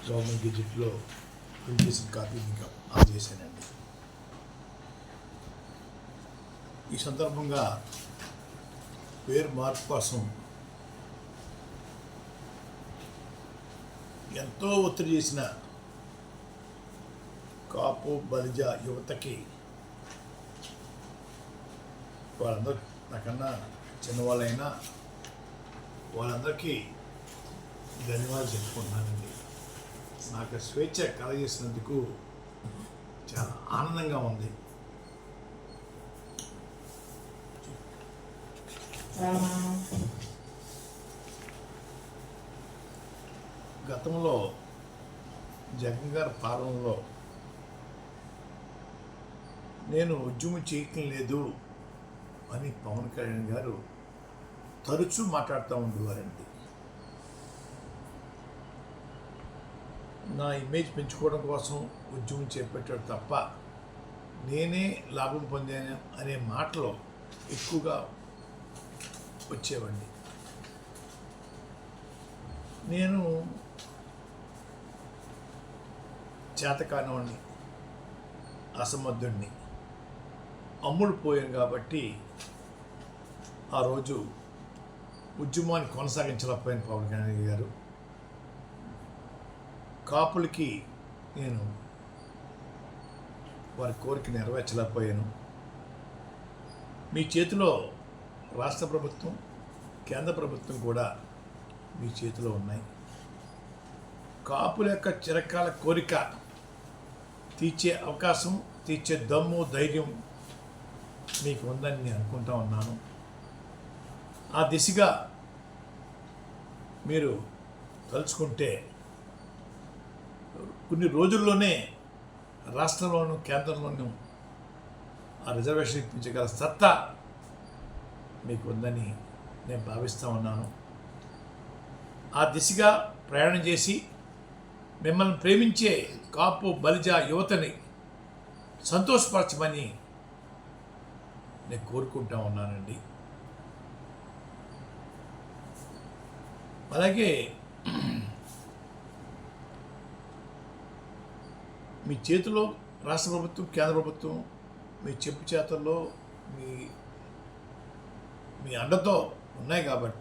Government గెజెట్లో print చేసిన copy మీకు అందజేశానండి. ఈ సందర్భంగా పేరు మార్పు కోసం ఎంతో ఒత్తిడి చేసిన కాపు బలిజ యువతకి, వాళ్ళందరూ నాకన్నా చిన్నవాళ్ళైనా వాళ్ళందరికీ ధన్యవాదాలు చెప్పుకుంటున్నానండి. నాకు స్వేచ్ఛ కలగజేసినందుకు చాలా ఆనందంగా ఉంది. గతంలో జగన్ గారి పాలనలో నేను ఉద్యమం చేయటం లేదు అని పవన్ కళ్యాణ్ గారు తరచూ మాట్లాడుతూ ఉండేవారండి. నా ఇమేజ్ పెంచుకోవడం కోసం ఉద్యమం చేపట్టాడు తప్ప నేనే లాభం పొందాను అనే మాటలు ఎక్కువగా వచ్చేవండి. నేను చేతకానివాడిని, అసమర్థుడిని, అమ్ముడు పోయాను కాబట్టి ఆ రోజు ఉద్యమాన్ని కొనసాగించలేకపోయాను పవన్ కళ్యాణ్ గారు. కాపులకి నేను వారి కోరిక నెరవేర్చలేకపోయాను. మీ చేతిలో రాష్ట్ర ప్రభుత్వం, కేంద్ర ప్రభుత్వం కూడా మీ చేతిలో ఉన్నాయి. కాపుల యొక్క చిరకాల కోరిక తీర్చే అవకాశం, తీర్చే దమ్ము, ధైర్యం మీకు ఉందని నేను అనుకుంటా ఉన్నాను. ఆ దిశగా మీరు తలుచుకుంటే కొన్ని రోజుల్లోనే రాష్ట్రంలోనూ కేంద్రంలోనూ ఆ రిజర్వేషన్ ఇప్పించగల సత్తా మీకు ఉందని నేను భావిస్తూ ఉన్నాను. ఆ దిశగా ప్రయాణం చేసి మిమ్మల్ని ప్రేమించే కాపు బలిజ యువతని సంతోషపరచమని నేను కోరుకుంటా ఉన్నానండి. అలాగే మీ చేతిలో రాష్ట్ర ప్రభుత్వం, కేంద్ర ప్రభుత్వం మీ చెప్పు చేతల్లో మీ అండతో ఉన్నాయి కాబట్టి